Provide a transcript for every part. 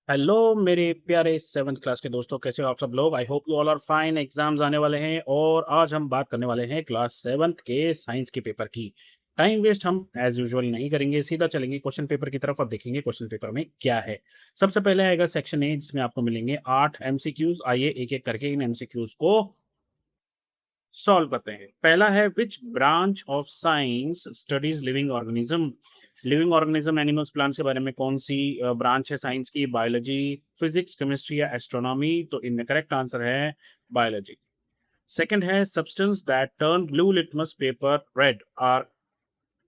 Hello मेरे प्यारे seventh class के दोस्तों, कैसे हो आप सब लोग। I hope you all are fine. Exams आने वाले हैं और आज हम बात करने वाले हैं क्लास सेवन्थ के साइंस के पेपर की। टाइम वेस्ट हम एज यूजुअल नहीं करेंगे, सीधा चलेंगे क्वेश्चन पेपर की तरफ और देखेंगे क्वेश्चन पेपर में क्या है। सबसे पहले आएगा सेक्शन ए, जिसमें आपको मिलेंगे 8 एमसीक्यूज। आइए एक एक करके इन एमसीक्यूज को सॉल्व करते हैं। पहला है, which branch of science studies living organism. Living organism animals plants के बारे में कौन सी ब्रांच है साइंस की? बायोलॉजी, फिजिक्स, केमिस्ट्री या एस्ट्रोनॉमी? तो इनमें करेक्ट आंसर है बायोलॉजी। सेकंड है, substance that turn blue litmus paper red are.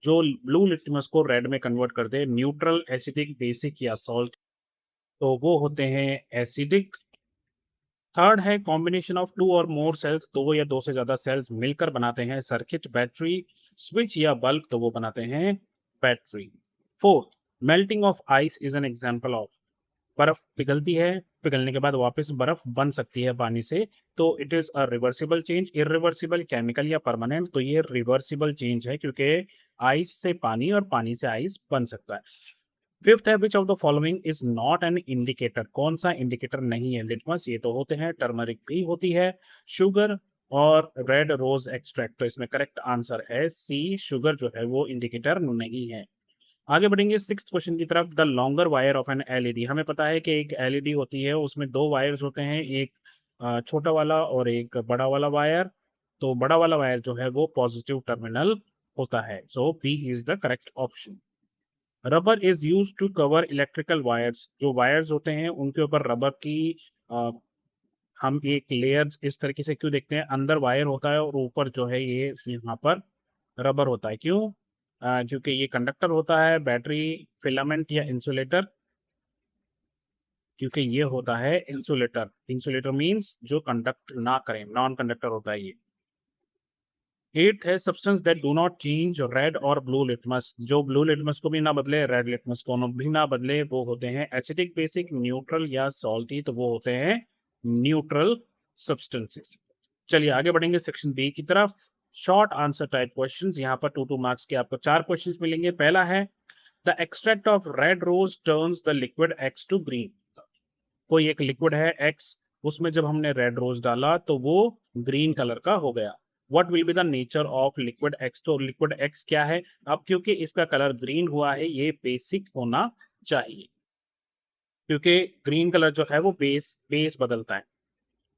जो ब्लू लिटमस को रेड में कन्वर्ट कर दे, न्यूट्रल, एसिडिक, बेसिक या सॉल्ट? तो वो होते हैं एसिडिक। थर्ड है, कॉम्बिनेशन ऑफ टू और मोर सेल्स, दो या दो से ज्यादा सेल्स मिलकर बनाते हैं सर्किट, बैटरी, स्विच या बल्ब? तो वो बनाते हैं battery. Fourth, melting of ice is an example of. बर्फ पिघलती है, पिघलने के बाद वापस बर्फ बन सकती है पानी से, तो it is a reversible change. Irreversible, chemical या परमानेंट? तो ये रिवर्सिबल चेंज है, क्योंकि आइस से पानी और पानी से आइस बन सकता है। फिफ्थ है, which of the following is not an indicator. कौन सा इंडिकेटर नहीं है? लिटमस, ये तो होते हैं, टर्मरिक भी होती है, शुगर और रेड रोज एक्सट्रैक्ट। तो इसमें करेक्ट आंसर है सी, शुगर जो है वो इंडिकेटर नहीं है। आगे बढ़ेंगे सिक्स्थ क्वेश्चन की तरफ। The longer wire of an LED. हमें पता है कि एक एलईडी होती है, उसमें दो वायर्स होते हैं, एक छोटा वाला और एक बड़ा वाला वायर। तो बड़ा वाला वायर जो है वो पॉजिटिव टर्मिनल होता है, so B is the correct option. Rubber is use to cover electrical wires. जो वायर्स होते हैं उनके ऊपर रबर की अ, हम एक लेयर इस तरीके से क्यों देखते हैं? अंदर वायर होता है और ऊपर जो है ये यहाँ पर रबर होता है। क्यों? क्योंकि ये कंडक्टर होता है, बैटरी, फिलामेंट या इंसुलेटर? क्योंकि ये होता है इंसुलेटर। इंसुलेटर मींस जो कंडक्ट ना करें, नॉन कंडक्टर होता है ये। एट्थ है, substance that do not change red और ब्लू लिटमस। जो ब्लू लिटमस को भी ना बदले, रेड लिटमस को भी ना बदले, वो होते हैं एसिडिक, बेसिक, न्यूट्रल या सॉल्टी? तो वो होते हैं न्यूट्रल सब्सटेंसेस। चलिए आगे बढ़ेंगे सेक्शन बी की तरफ। Short answer type questions. यहाँ पर 2 मार्क्स के आपको 4 क्वेश्चंस मिलेंगे। पहला है, the extract of red rose turns the liquid X to green. कोई एक लिक्विड है एक्स, उसमें जब हमने रेड रोज डाला तो वो ग्रीन कलर का हो गया। What will be the nature of liquid x? तो लिक्विड एक्स क्या है? अब क्योंकि इसका कलर ग्रीन हुआ है, ये बेसिक होना चाहिए, क्योंकि ग्रीन कलर जो है वो बेस बेस बदलता है।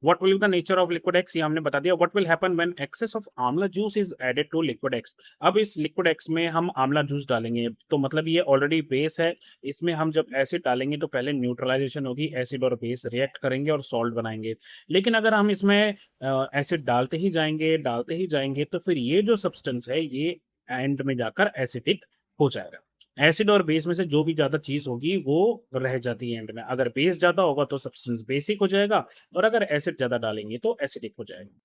What will be the nature of liquid X? ये हमने बता दिया। What will happen when excess of amla juice is added to liquid X? अब इस लिक्विड एक्स में हम आंवला जूस डालेंगे, तो मतलब ये ऑलरेडी बेस है। इसमें हम जब एसिड डालेंगे तो पहले न्यूट्रलाइजेशन होगी, एसिड और बेस रिएक्ट करेंगे और सॉल्ट बनाएंगे। लेकिन अगर हम इसमें एसिड डालते ही जाएंगे, तो फिर ये जो सब्सटेंस है ये एंड में जाकर एसिडिक हो जाएगा। एसिड और बेस में से जो भी ज्यादा चीज होगी वो रह जाती है एंड में। अगर बेस ज्यादा होगा तो सब्सटेंस बेसिक हो जाएगा, और अगर एसिड ज्यादा डालेंगे तो एसिडिक हो जाएगा।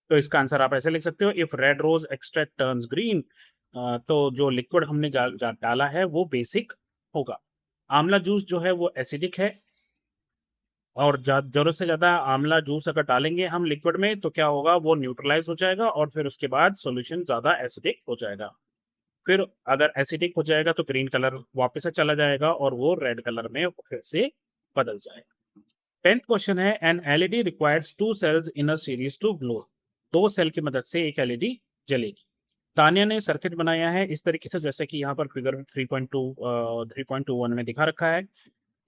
तो इसका आंसर आप ऐसे लिख सकते हो, if red rose extract turns green, तो जो लिक्विड हमने डाला है वो बेसिक होगा। आंवला जूस जो है वो एसिडिक है, और जरूरत से ज्यादा आंवला जूस अगर डालेंगे हम लिक्विड में तो क्या होगा? वो न्यूट्रलाइज हो जाएगा और फिर उसके बाद सॉल्यूशन ज्यादा एसिडिक हो जाएगा। फिर अगर एसिडिक हो जाएगा तो ग्रीन कलर वापस से चला जाएगा और वो रेड कलर में फिर से बदल जाएगा। 10th क्वेश्चन है, an LED requires two cells in a series to glow. दो सेल की मदद से एक एलईडी जलेगी। तानिया ने सर्किट बनाया है इस तरीके से, जैसे कि यहाँ पर फिगर 3.21 में दिखा रखा है।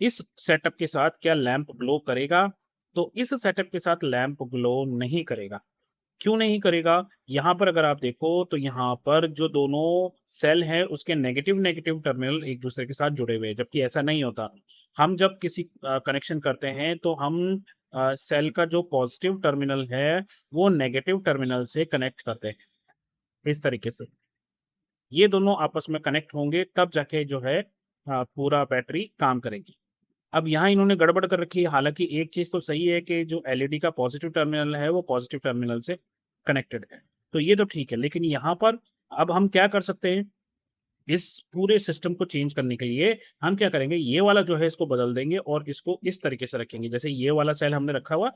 इस सेटअप के साथ क्या लैंप ग्लो करेगा? तो इस सेटअप के साथ लैंप ग्लो नहीं करेगा। क्यों नहीं करेगा? यहाँ पर अगर आप देखो तो यहाँ पर जो दोनों सेल हैं उसके नेगेटिव नेगेटिव टर्मिनल एक दूसरे के साथ जुड़े हुए हैं, जबकि ऐसा नहीं होता। हम जब किसी कनेक्शन करते हैं तो हम सेल का जो पॉजिटिव टर्मिनल है वो नेगेटिव टर्मिनल से कनेक्ट करते हैं इस तरीके से। ये दोनों आपस में कनेक्ट होंगे तब जाके जो है पूरा बैटरी काम करेगी। अब यहाँ इन्होंने गड़बड़ कर रखी है। हालांकि एक चीज तो सही है कि जो एलईडी का पॉजिटिव टर्मिनल है वो पॉजिटिव टर्मिनल से कनेक्टेड है, तो ये तो ठीक है। लेकिन यहाँ पर अब हम क्या कर सकते हैं? इस पूरे सिस्टम को चेंज करने के लिए हम क्या करेंगे, ये वाला जो है इसको बदल देंगे और इसको इस तरीके से रखेंगे। जैसे ये वाला सेल हमने रखा हुआ,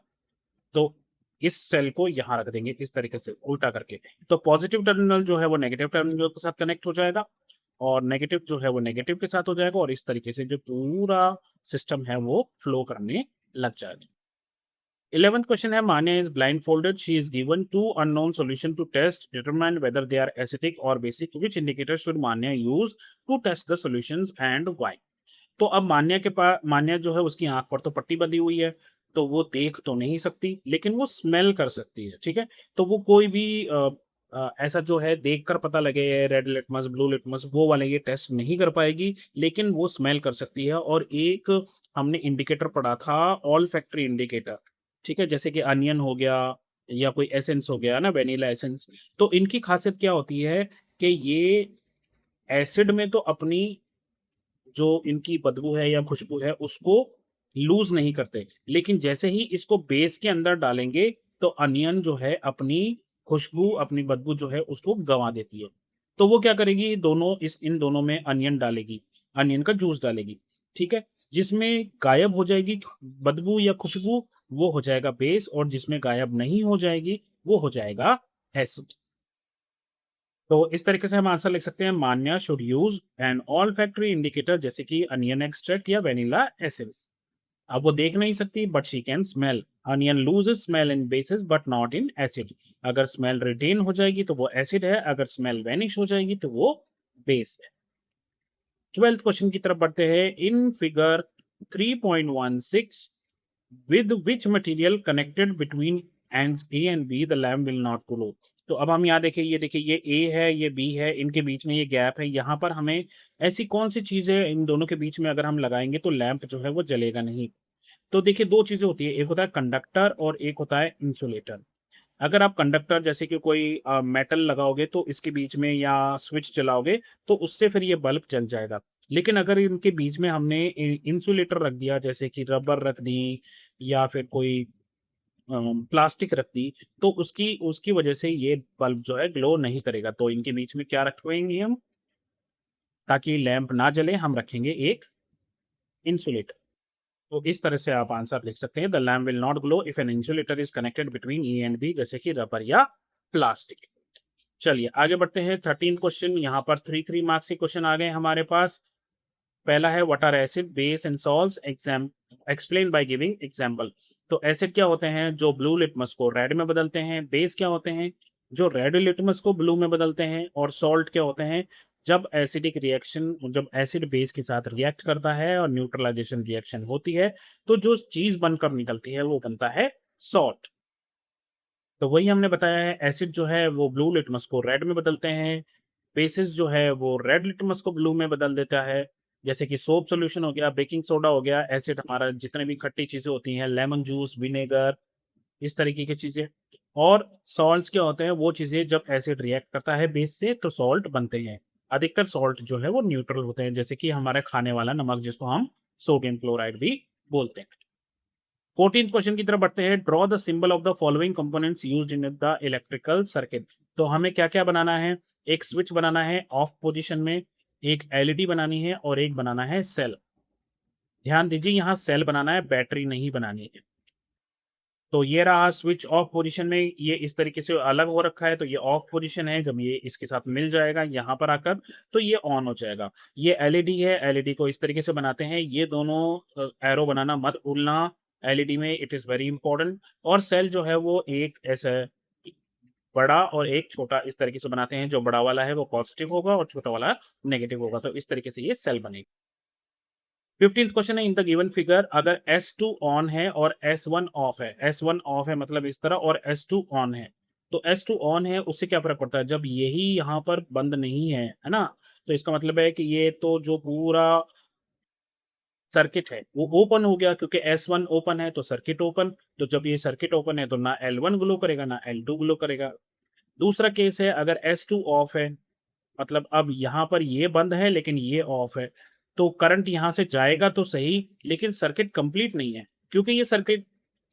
तो इस सेल को यहाँ रख देंगे इस तरीके से उल्टा करके। तो पॉजिटिव टर्मिनल जो है वो नेगेटिव टर्मिनल के साथ कनेक्ट हो जाएगा, और नेगेटिव जो है वो नेगेटिव के साथ हो जाएगा और इस तरीके से जो पूरा सिस्टम है वो फ्लो करने लग जाएगा। 11th question है Manya is blindfolded. She is given two unknown solution to test, determine whether they are acidic or basic. Which indicator should Manya use to test the solutions and why? तो अब मान्या के पास मान्या जो है उसकी आंख पर तो पट्टी बंधी हुई है, तो वो देख तो नहीं सकती, लेकिन वो स्मेल कर सकती है, ठीक है? तो वो कोई भी ऐसा जो है देखकर पता लगे रेड लिटमस, ब्लू लिटमस वो वाले ये टेस्ट नहीं कर पाएगी, लेकिन वो स्मेल कर सकती है। और एक हमने इंडिकेटर पढ़ा था ऑल्फैक्टरी इंडिकेटर, ठीक है? जैसे कि अनियन हो गया या कोई एसेंस हो गया ना, वेनिला एसेंस। तो इनकी खासियत क्या होती है कि ये एसिड में तो अपनी जो इनकी बदबू है या खुशबू है उसको लूज़ नहीं करते। लेकिन जैसे ही इसको बेस के अंदर डालेंगे तो अनियन जो है अपनी खुशबू, अपनी बदबू जो है उसको गँवा देती है। तो वो क्या करेगी दोनों इस इन दोनों में अनियन डालेगी, अनियन का जूस डालेगी, ठीक है? जिसमें गायब हो जाएगी बदबू या खुशबू वो हो जाएगा बेस और जिसमें गायब नहीं हो जाएगी वो हो जाएगा एसिड। तो इस तरीके से हम आंसर लिख सकते हैं Manya should use an olfactory indicator जैसे कि अनियन एक्सट्रैक्ट या वेनिला एसेंस। अब वो देख नहीं सकती but she can smell. Onion loses smell in bases but not in acid. अगर स्मेल रिटेन हो जाएगी तो वो एसिड है, अगर स्मेल वैनिश हो जाएगी तो वो बेस है। 12th क्वेश्चन की तरफ बढ़ते हैं। In figure 3.16 with which material connected between ends A and B the lamp will not glow। तो अब हम यहाँ देखिए, ये देखिए ये A है ये B है, इनके बीच में ये गैप है, यहाँ पर हमें ऐसी कौन सी चीज़ है इन दोनों के बीच में अगर हम लगाएंगे तो लैंप जो है वो जलेगा नहीं। तो देखिए दो चीज़ें होती है, एक होता है कंडक्टर और एक होता है इंसुलेटर। अगर आप कंडक्टर जैसे कि कोई मेटल लगाओगे तो इसके बीच में या स्विच चलाओगे तो उससे फिर ये बल्ब जल जाएगा। लेकिन अगर इनके बीच में हमने इंसुलेटर रख दिया जैसे कि रबर रख दी या फिर कोई प्लास्टिक रख दी तो उसकी उसकी वजह से ये बल्ब जो है ग्लो नहीं करेगा। तो इनके बीच में क्या रखेंगे हम ताकि लैंप ना जले, हम रखेंगे एक इंसुलेटर। तो इस तरह से आप आंसर लिख सकते हैं the lamp will not glow if an insulator is connected between E and B जैसे कि रबर या प्लास्टिक। चलिए आगे बढ़ते हैं। 13 क्वेश्चन, यहाँ पर 3 मार्क्स के क्वेश्चन आ गए हमारे पास। पहला है what are acid base and salts exam explain by giving example. तो एसिड क्या होते हैं जो ब्लू लिटमस को रेड में बदलते हैं, बेस क्या होते हैं जो रेड लिटमस को ब्लू में बदलते हैं, और सॉल्ट क्या होते हैं जब एसिडिक रिएक्शन जब एसिड बेस के साथ रिएक्ट करता है और न्यूट्रलाइजेशन रिएक्शन होती है तो जो चीज बनकर निकलती है वो बनता है सॉल्ट। तो वही हमने बताया है एसिड जो है वो ब्लू लिटमस को रेड में बदलते हैं, बेसिस जो है वो रेड लिटमस को ब्लू में बदल देता है। जैसे कि सोप सॉल्यूशन हो गया, बेकिंग सोडा हो गया, एसिड हमारा जितने भी खट्टी चीजें होती हैं, लेमन जूस, विनेगर, इस तरीके की चीजें। और सॉल्ट्स क्या होते हैं वो चीजें जब एसिड रिएक्ट करता है बेस से तो सॉल्ट बनते हैं। अधिकतर सॉल्ट जो है वो न्यूट्रल होते हैं जैसे कि हमारे खाने वाला नमक जिसको हम सोडियम क्लोराइड भी बोलते हैं। 14th क्वेश्चन की तरफ बढ़ते हैं। Draw the symbol of the following components used in the electrical circuit. तो हमें क्या-क्या बनाना है? एक स्विच बनाना है ऑफ पोजीशन में, एक एलईडी बनानी है और एक बनाना है सेल। ध्यान दीजिए यहाँ सेल बनाना है, बैटरी नहीं बनानी है। तो ये रहा स्विच ऑफ पोजीशन में, ये इस तरीके से अलग हो रखा है तो ये ऑफ पोजीशन है। जब ये इसके साथ मिल जाएगा यहाँ पर आकर तो ये ऑन हो जाएगा। ये एलईडी है, एलईडी को इस तरीके से बनाते हैं। ये दोनों एरो बनाना मत भूलना एलईडी में, इट इज़ वेरी इंपॉर्टेंट। और सेल जो है वो एक ऐसा बड़ा और एक छोटा इस तरीके से बनाते हैं। जो बड़ा वाला है वो पॉजिटिव होगा और छोटा वाला नेगेटिव होगा। तो इस तरीके से ये सेल बनेगी। 15th क्वेश्चन है इन द गिवन फिगर अगर S2 ऑन है और S1 ऑफ है, S1 ऑफ है मतलब इस तरह और S2 ऑन है, तो S2 ऑन है उससे क्या फ़र्क पड़ता है? जब यही यहाँ पर बंद नहीं है ना? तो इसका मतलब है कि ये तो जो पूरा सर्किट है वो ओपन हो गया क्योंकि S1 ओपन है तो सर्किट ओपन। तो जब ये सर्किट ओपन है तो ना L1 ग्लो करेगा ना L2 ग्लो करेगा। दूसरा केस है अगर S2 ऑफ है मतलब अब यहाँ पर ये बंद है लेकिन ये ऑफ है, तो करंट यहाँ से जाएगा तो सही लेकिन सर्किट कंप्लीट नहीं है। क्योंकि ये सर्किट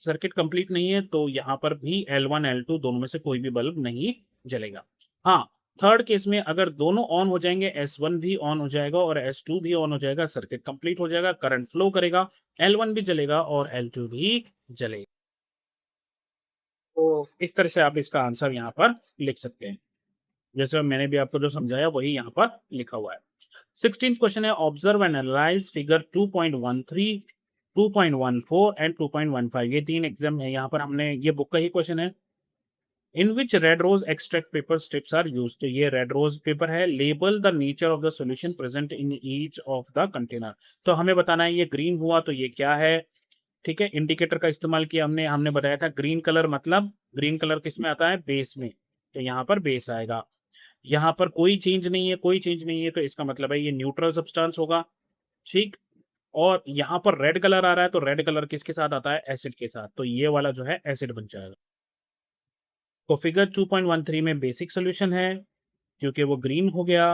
सर्किट कंप्लीट नहीं है तो यहाँ पर भी L1 L2 दोनों में से कोई भी बल्ब नहीं जलेगा। हाँ, थर्ड केस में अगर दोनों ऑन हो जाएंगे, S1 भी ऑन हो जाएगा और S2 भी ऑन हो जाएगा, सर्किट कंप्लीट हो जाएगा, करंट फ्लो करेगा, L1 भी जलेगा और L2 भी जलेगा। तो इस तरह से आप इसका आंसर यहाँ पर लिख सकते हैं। जैसे मैंने भी आपको जो समझाया वही यहाँ पर लिखा हुआ है। 16th क्वेश्चन है observe and analyse figure 2.13, 2.14 and 2.15। ये तीन एग्जाम है, यहाँ पर हमने ये बुक का ही क्वेश्चन है। In which red rose extract paper strips are used, तो ये रेड रोज पेपर है। Label the nature of the solution present in each of the container, तो हमें बताना है ये ग्रीन हुआ तो ये क्या है। ठीक है, इंडिकेटर का इस्तेमाल किया हमने, हमने बताया था ग्रीन कलर मतलब ग्रीन कलर किस में आता है, बेस में, तो यहाँ पर बेस आएगा। यहाँ पर कोई चेंज नहीं है, कोई चेंज नहीं है, तो इसका मतलब है ये न्यूट्रल सब्सटेंस होगा। ठीक, और यहाँ पर रेड कलर आ रहा है तो रेड कलर किसके साथ आता है, एसिड के साथ, तो ये वाला जो है एसिड बन जाएगा। तो फिगर 2.13 में बेसिक सोल्यूशन है क्योंकि वो ग्रीन हो गया,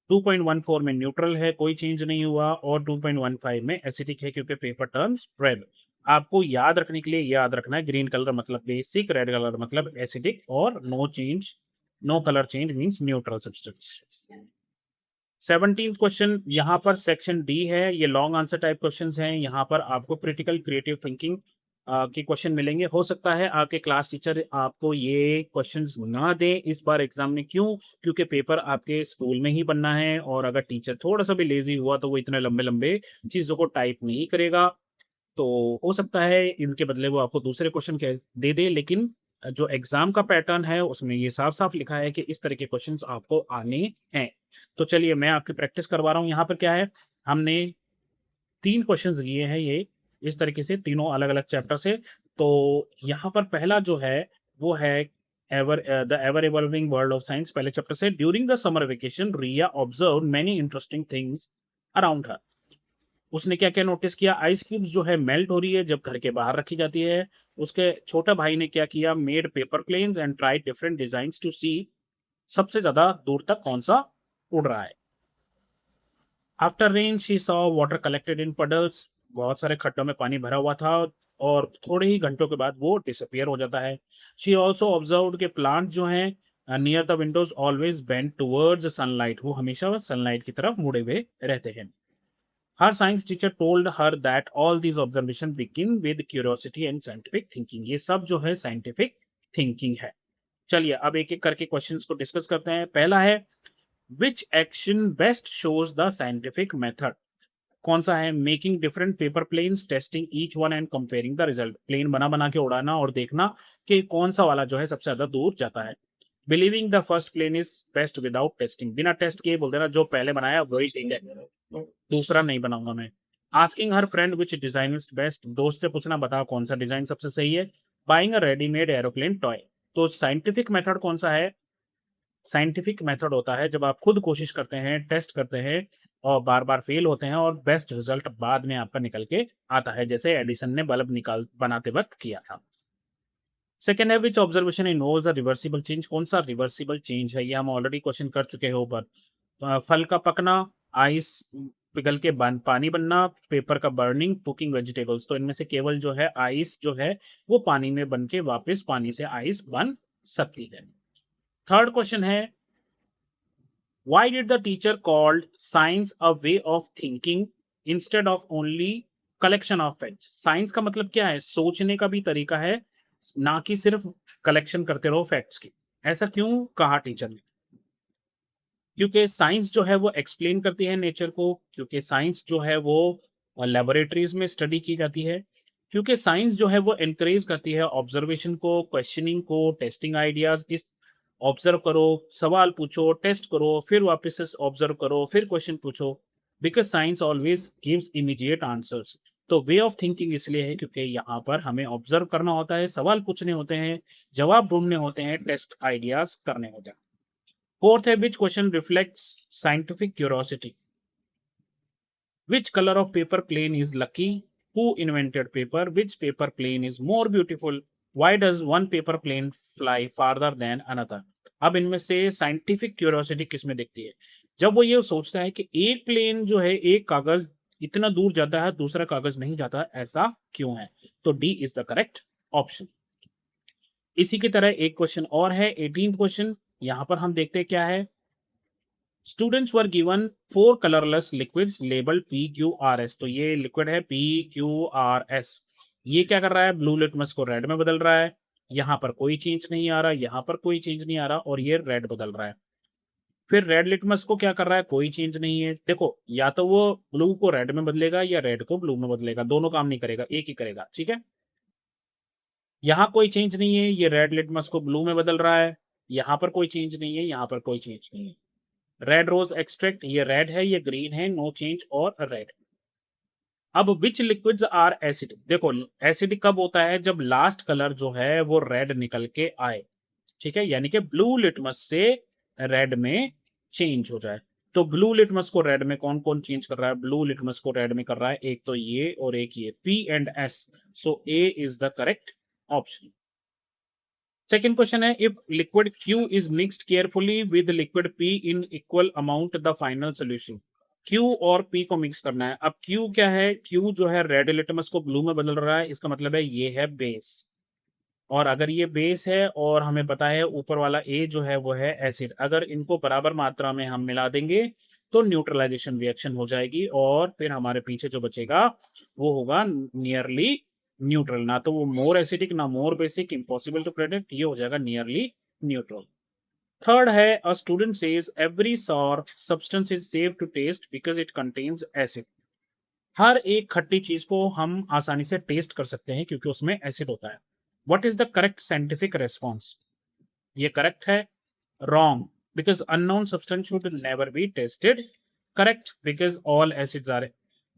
2.14 में न्यूट्रल है, कोई चेंज नहीं हुआ, और 2.15 में एसिडिक है क्योंकि पेपर टर्न्स रेड। आपको याद रखने के लिए याद रखना है ग्रीन कलर मतलब बेसिक, रेड कलर मतलब एसिडिक, और no change, no colour change means neutral substance. 17th question यहाँ पर सेक्शन डी है, ये लॉन्ग आंसर टाइप क्वेश्चंस हैं। यहाँ पर आपको क्रिटिकल क्रिएटिव थिंकिंग के क्वेश्चन मिलेंगे। हो सकता है आपके क्लास टीचर आपको ये क्वेश्चंस ना दें इस बार एग्जाम में, क्यों, क्योंकि पेपर आपके स्कूल में ही बनना है, और अगर टीचर थोड़ा सा भी लेजी हुआ तो वो इतने लंबे लंबे चीज़ों को टाइप नहीं करेगा। तो हो सकता है इनके बदले वो आपको दूसरे क्वेश्चन दे दे, लेकिन जो एग्जाम का पैटर्न है उसमें ये साफ साफ लिखा है कि इस तरह के क्वेश्चंस आपको आने हैं। तो चलिए मैं आपकी प्रैक्टिस करवा रहा हूँ। यहाँ पर क्या है, हमने 3 क्वेश्चंस दिए हैं, ये इस तरीके से तीनों अलग अलग चैप्टर से। तो यहाँ पर पहला जो है वो है the ever evolving world of science, पहले चैप्टर से। During the summer vacation Riya observe many interesting things around her. उसने क्या क्या नोटिस किया, आइस क्यूब्स जो है मेल्ट हो रही है जब घर के बाहर रखी जाती है। उसके छोटा भाई ने क्या किया, made paper planes and try different designs to see सबसे ज्यादा दूर तक कौन सा उड़ रहा है। After rain she saw water collected in puddles, बहुत सारे खड्डों में पानी भरा हुआ था, और थोड़े ही घंटों के बाद वो डिसअपियर हो जाता है। शी ऑल्सो ऑब्जर्व के प्लांट जो हैं near the Windows always bend towards sunlight, वो हमेशा सनलाइट की तरफ मुड़े हुए रहते हैं। Her science teacher told her that all these observations begin with curiosity and scientific thinking। ये सब जो है scientific thinking है। चलिए अब एक एक करके क्वेश्चंस को डिस्कस करते हैं। पहला है which action best shows the scientific method, कौन सा है, making different paper planes, testing each one and comparing the result, plane बना बना के उड़ाना और देखना कि कौन सा वाला जो है सबसे ज्यादा दूर जाता है। Believing the first plane is best without testing, बिना टेस्ट किए बोल देना जो पहले बनाया वही ठीक है, दूसरा नहीं बनाऊंगा मैं। Asking her friend which design is best, दोस्त से पूछना बता कौन सा डिजाइन सबसे सही है। Buying a readymade aeroplane toy, तो साइंटिफिक मेथड कौन सा है, साइंटिफिक मेथड होता है जब आप खुद कोशिश करते हैं, टेस्ट करते हैं, और बार बार फेल होते हैं और बेस्ट रिजल्ट बाद में आपका निकल के आता है, जैसे एडिसन ने बल्ब निकाल बनाते वक्त किया था। सेकेंड है which observation involves a reversible change, कौन सा रिवर्सिबल चेंज है, ये हम ऑलरेडी क्वेश्चन कर चुके हैं ऊपर। फल का पकना, आइस पिघल के पानी बनना, पेपर का बर्निंग, कुकिंग वेजिटेबल्स, तो इनमें से केवल जो है आइस जो है वो पानी में बन के वापस पानी से आइस बन सकती है। थर्ड क्वेश्चन है why did the teacher called science a way of thinking instead of only collection of facts, science का मतलब क्या है, सोचने का भी तरीका है, ना कि सिर्फ कलेक्शन करते रहो फैक्ट्स की। ऐसा क्यों कहा टीचर ने, क्योंकि साइंस जो है वो एक्सप्लेन करती है नेचर को, क्योंकि साइंस जो है वो लेबोरेटरीज में स्टडी की जाती है, क्योंकि साइंस जो है वो एनकरेज करती है ऑब्जर्वेशन को, क्वेश्चनिंग को, टेस्टिंग आइडियाज। इस ऑब्जर्व करो, सवाल पूछो, टेस्ट करो, फिर वापस से ऑब्जर्व करो, फिर क्वेश्चन पूछो, because science always gives immediate answers. तो वे ऑफ थिंकिंग इसलिए है क्योंकि यहाँ पर हमें ऑब्जर्व करना होता है, सवाल पूछने होते हैं, जवाब ढूंढने होते हैं, टेस्ट आइडियाज करने होते हैं। फोर्थ है which question reflects scientific curiosity, which color of paper plane is lucky, who invented paper, which paper plane is more beautiful, why does one paper plane fly farther than another। अब इनमें से scientific curiosity किस में दिखती है, जब वो ये सोचता है कि एक प्लेन जो है, एक कागज इतना दूर जाता है दूसरा कागज नहीं जाता, ऐसा क्यों है, तो D is the correct option. इसी की तरह एक क्वेश्चन और है 18th क्वेश्चन, यहां पर हम देखते हैं क्या है। Students were given 4 colourless liquids labelled PQRS, तो ये लिक्विड है PQRS। ये क्या कर रहा है, ब्लू लिटमस को रेड में बदल रहा है, यहां पर कोई चेंज नहीं आ रहा, यहां पर कोई चेंज नहीं आ रहा, और ये रेड बदल रहा है। फिर रेड लिटमस को क्या कर रहा है, कोई चेंज नहीं है। देखो या तो वो ब्लू को रेड में बदलेगा या रेड को ब्लू में बदलेगा, दोनों काम नहीं करेगा, एक ही करेगा, ठीक है। यहाँ कोई चेंज नहीं है, ये रेड लिटमस को ब्लू में बदल रहा है, यहाँ पर कोई चेंज नहीं है, यहाँ पर कोई चेंज नहीं है। रेड रोज एक्सट्रैक्ट, ये रेड है, ये ग्रीन है, नो चेंज और रेड। अब विच लिक्विड्स आर एसिड, देखो एसिड कब होता है, जब लास्ट कलर जो है वो रेड निकल के आए, ठीक है, यानी कि ब्लू लिटमस से रेड में चेंज हो जाए। तो ब्लू लिटमस को रेड में कौन कौन चेंज कर रहा है, ब्लू लिटमस को रेड में कर रहा है एक तो ये और एक ये, P and S, so A is the correct option. Second question है, if liquid Q is mixed carefully with liquid P in equal amount the final solution. Q और P को मिक्स करना है। अब Q क्या है, Q जो है रेड लिटमस को ब्लू में बदल रहा है, इसका मतलब है ये है बेस, और अगर ये बेस है और हमें पता है ऊपर वाला A जो है वो है एसिड, अगर इनको बराबर मात्रा में हम मिला देंगे तो न्यूट्रलाइजेशन रिएक्शन हो जाएगी और फिर हमारे पीछे जो बचेगा वो होगा नियरली न्यूट्रल, ना तो वो मोर एसिडिक ना more basic, impossible to predict, ये हो जाएगा नियरली न्यूट्रल। थर्ड है, a student says every sour substance is safe to test because it contains acid. हर एक खट्टी चीज को हम आसानी से टेस्ट कर सकते हैं क्योंकि उसमें एसिड होता है। What is the correct scientific response, ये करेक्ट है, wrong, because unknown substance should never be tested, correct, because all acids are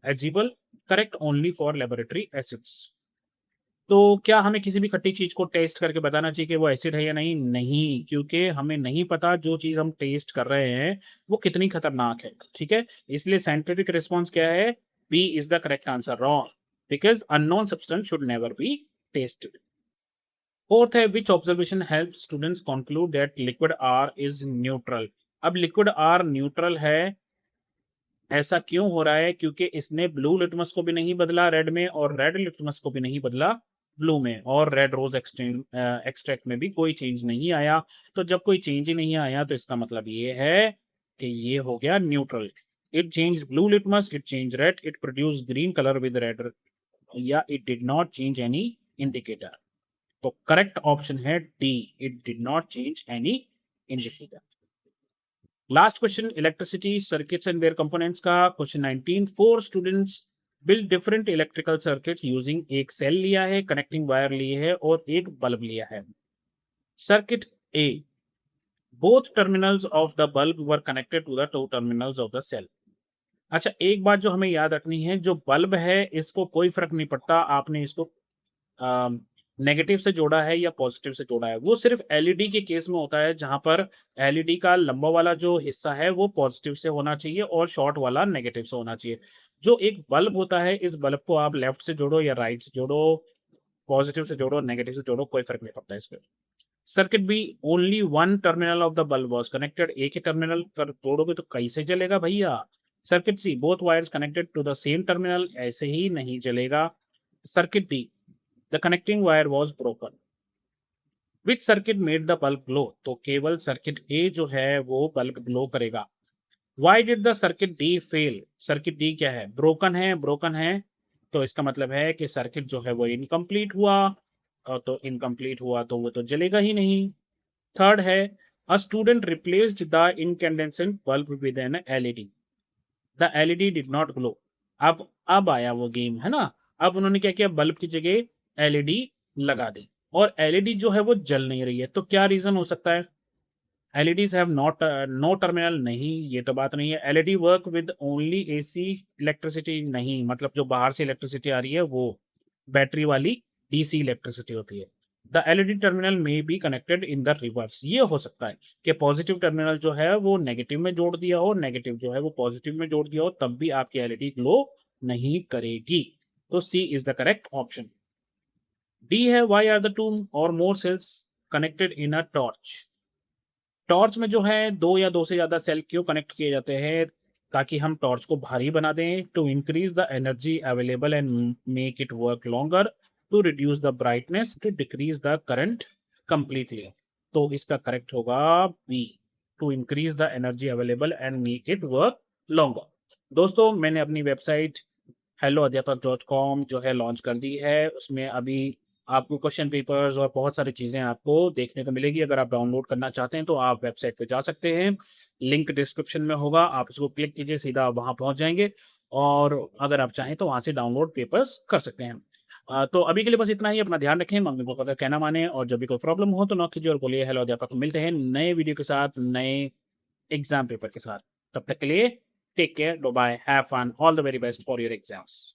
edible, correct only for laboratory acids. तो क्या हमें किसी भी खट्टी चीज को टेस्ट करके बताना चाहिए कि वो एसिड है या नहीं, नहीं, क्योंकि हमें नहीं पता जो चीज हम टेस्ट कर रहे हैं वो कितनी खतरनाक है, ठीक है। इसलिए साइंटिफिक रिस्पॉन्स क्या है, B is the correct answer, wrong, because unknown substance should never be tested. Fourth है, which observation help students conclude that liquid R is neutral. अब लिक्विड आर न्यूट्रल है, ऐसा क्यों हो रहा है, क्योंकि इसने ब्लू लिटमस को भी नहीं बदला रेड में और रेड लिटमस को भी नहीं बदला ब्लू में, और रेड रोज एक्सट्रैक्ट में भी कोई चेंज नहीं आया। तो जब कोई चेंज ही नहीं आया तो इसका मतलब ये है कि ये हो गया neutral. It change blue litmus, it change red, it produce green colour with red, या it did not change any indicator. तो करेक्ट ऑप्शन है D, it did not change any indicator. Last question, electricity circuits and their components का question 19। Four students build different electrical circuit using, एक cell लिया है, connecting wire लिए है और एक बल्ब लिया है। Circuit A, both terminals of the bulb were connected to the two terminals of the cell. अच्छा, एक बात जो हमें याद रखनी है, जो बल्ब है इसको कोई फर्क नहीं पड़ता आपने इसको नेगेटिव से जोड़ा है या पॉजिटिव से जोड़ा है, वो सिर्फ एलईडी के केस में होता है जहां पर एलईडी का लंबा वाला जो हिस्सा है वो पॉजिटिव से होना चाहिए और शॉर्ट वाला नेगेटिव से होना चाहिए। जो एक बल्ब होता है, इस बल्ब को आप लेफ्ट से जोड़ो या राइट से जोड़ो, पॉजिटिव से जोड़ो नेगेटिव से जोड़ो, कोई फर्क नहीं पड़ता इसमें। Circuit B, only one terminal of the bulb was connected, एक ही टर्मिनल कर जोड़ोगे तो कैसे चलेगा भैया। Circuit C, both wires connected to the same terminal, ऐसे ही नहीं चलेगा। Circuit D, the connecting wire was broken. Which circuit made the bulb glow, तो केवल सर्किट ए जो है वो बल्ब ग्लो करेगा। Why did the circuit D fail, circuit D क्या है, ब्रोकन है, ब्रोकन है, तो इसका मतलब है कि सर्किट जो है वो इनकम्प्लीट हुआ, और तो इनकम्प्लीट हुआ तो वो तो जलेगा ही नहीं। थर्ड है, a student replaced the incandescent bulb with an LED, the LED did not glow. अब आया वो गेम है ना, अब उन्होंने क्या किया, बल्ब की जगह एलईडी लगा दी और एलईडी जो है वो जल नहीं रही है, तो क्या रीजन हो सकता है। LEDs have not know terminal, नहीं, ये तो बात नहीं है। LED work with only AC electricity, नहीं, मतलब जो बाहर से इलेक्ट्रिसिटी आ रही है वो बैटरी वाली डीसी इलेक्ट्रिसिटी होती है। द एलईडी टर्मिनल में be connected in the reverse, ये हो सकता है कि पॉजिटिव टर्मिनल जो है वो नेगेटिव में जोड़ दिया हो, नेगेटिव जो है वो पॉजिटिव में जोड़ दिया हो, तब भी आपकी एलईडी ग्लो नहीं करेगी। तो C is the correct option. D है, व्हाई आर द टू और more cells connected in a torch. Torch में जो है दो या दो से ज्यादा सेल क्यों कनेक्ट किए जाते हैं, ताकि हम टॉर्च को भारी बना दें, to increase the energy available and make it work longer, to reduce the brightness, to decrease the current completely. तो इसका करेक्ट होगा B, to increase the energy available and make it work longer. दोस्तों, मैंने अपनी website helloadhyapak.com जो है launch कर दी है, उसमें अभी आपको क्वेश्चन पेपर्स और बहुत सारी चीज़ें आपको देखने को मिलेगी। अगर आप डाउनलोड करना चाहते हैं तो आप वेबसाइट पे जा सकते हैं। लिंक डिस्क्रिप्शन में होगा, आप उसको क्लिक कीजिए, सीधा वहाँ पहुँच जाएँगे और अगर आप चाहें तो वहाँ से डाउनलोड पेपर्स कर सकते हैं। तो अभी के लिए बस इतना ही, अपना ध्यान रखें, मम्मी-पापा का कहना मानें और जब भी कोई प्रॉब्लम हो तो नॉक कीजिए और बोलिए हेलो अध्यापक। मिलते हैं नए वीडियो के साथ, नए एग्ज़ाम पेपर के साथ। तब तक के लिए take care, bye bye, have fun, all the very best for your exams.